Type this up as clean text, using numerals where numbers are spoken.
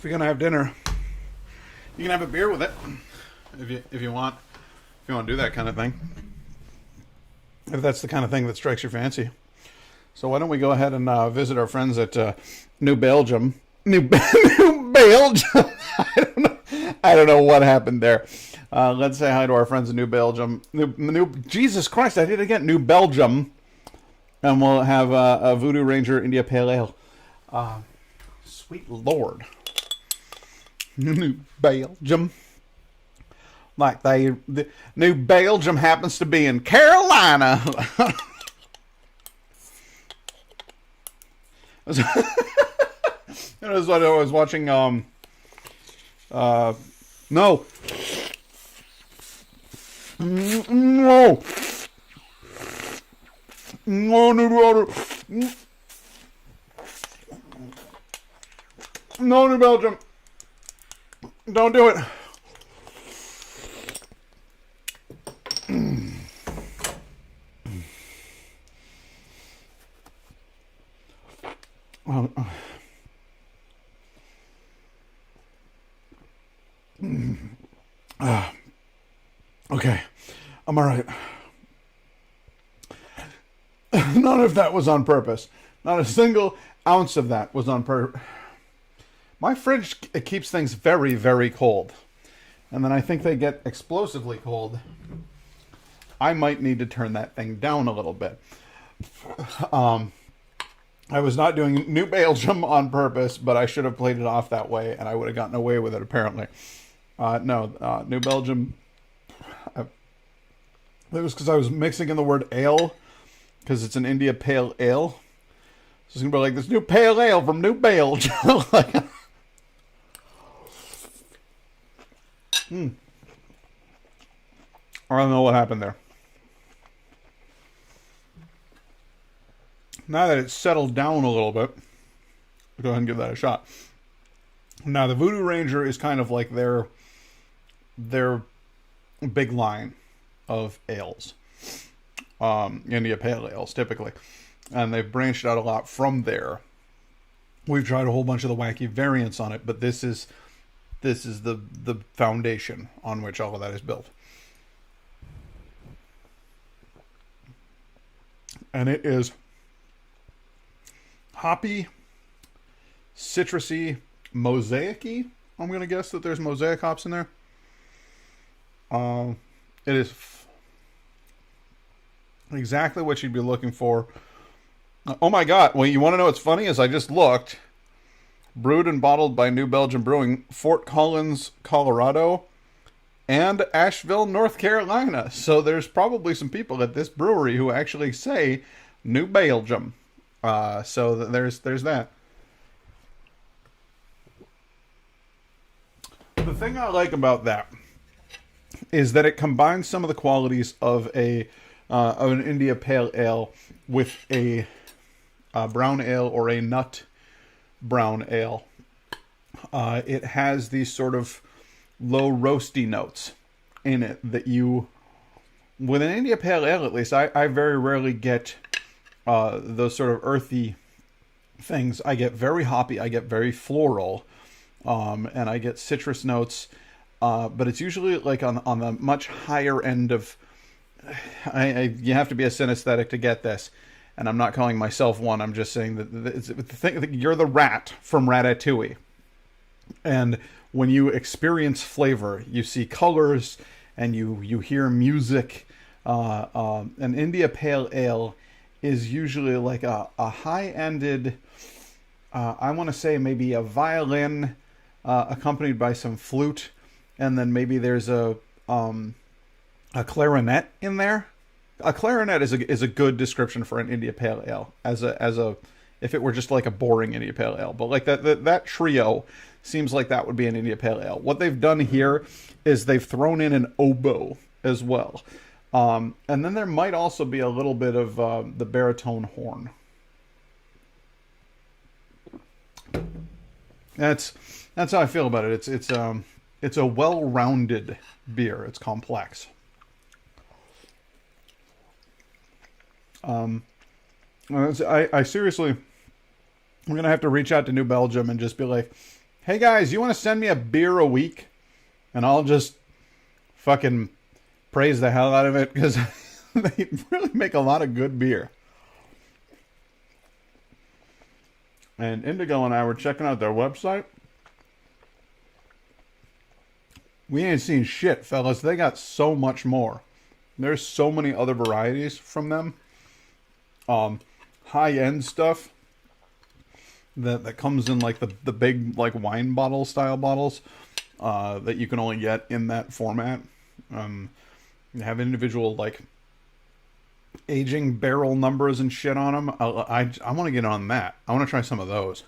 if you're gonna have dinner, you can have a beer with it if you want. If you want to do that kind of thing, if that's the kind of thing that strikes your fancy. So why don't we go ahead and visit our friends at New Belgium? New Belgium. I don't know what happened there. Let's say hi to our friends in New Belgium. New Jesus Christ! I did it again. New Belgium, and we'll have a Voodoo Ranger India Pale Ale. Sweet Lord. New Belgium. Like the New Belgium happens to be in Carolina. It was what I was watching. No. No. No, New Belgium. No, New Belgium. Don't do it. Okay, I'm all right. None of that was on purpose. Not a single ounce of that was on purpose. My fridge it keeps things very, very cold. And then I think they get explosively cold. I might need to turn that thing down a little bit. I was not doing New Belgium on purpose, but I should have played it off that way, and I would have gotten away with it, apparently. No, New Belgium... It was because I was mixing in the word ale, because it's an India Pale Ale. So it's going to be like, this new Pale Ale from New Belgium. Like, I don't know what happened there. Now that it's settled down a little bit, I'll go ahead and give that a shot. Now, the Voodoo Ranger is kind of like their big line of ales. India Pale Ales, typically. And they've branched out a lot from there. We've tried a whole bunch of the wacky variants on it, but this is the foundation on which all of that is built. And it is hoppy, citrusy, mosaic-y. I'm going to guess that there's mosaic hops in there. It is exactly what you'd be looking for. Oh my god. Well, you want to know what's funny? Is I just looked. Brewed and bottled by New Belgium Brewing, Fort Collins, Colorado, and Asheville, North Carolina. So there's probably some people at this brewery who actually say New Belgium. So there's that. The thing I like about that is that it combines some of the qualities of an India Pale Ale with a brown ale or a nut brown ale. It has these sort of low roasty notes in it that you, with an India Pale Ale at least, I very rarely get those sort of earthy things. I get very hoppy, I get very floral, and I get citrus notes, but it's usually like on the much higher end of, you have to be a synesthetic to get this. And I'm not calling myself one. I'm just saying that you're the rat from Ratatouille. And when you experience flavor, you see colors and you hear music. An India Pale Ale is usually like a high-ended, I want to say maybe a violin accompanied by some flute. And then maybe there's a clarinet in there. A clarinet is a good description for an India Pale Ale as a if it were just like a boring India Pale Ale, but like that trio seems like that would be an India Pale Ale. What they've done here is they've thrown in an oboe as well, and then there might also be a little bit of the baritone horn. That's how I feel about it. It's a well-rounded beer. It's complex. I seriously, I'm going to have to reach out to New Belgium and just be like, hey guys, you want to send me a beer a week? And I'll just fucking praise the hell out of it because they really make a lot of good beer. And Indigo and I were checking out their website. We ain't seen shit, fellas. They got so much more. There's so many other varieties from them. High-end stuff that comes in like the big like wine bottle style bottles that you can only get in that format. They have individual like aging barrel numbers and shit on them. I want to get on that. I want to try some of those.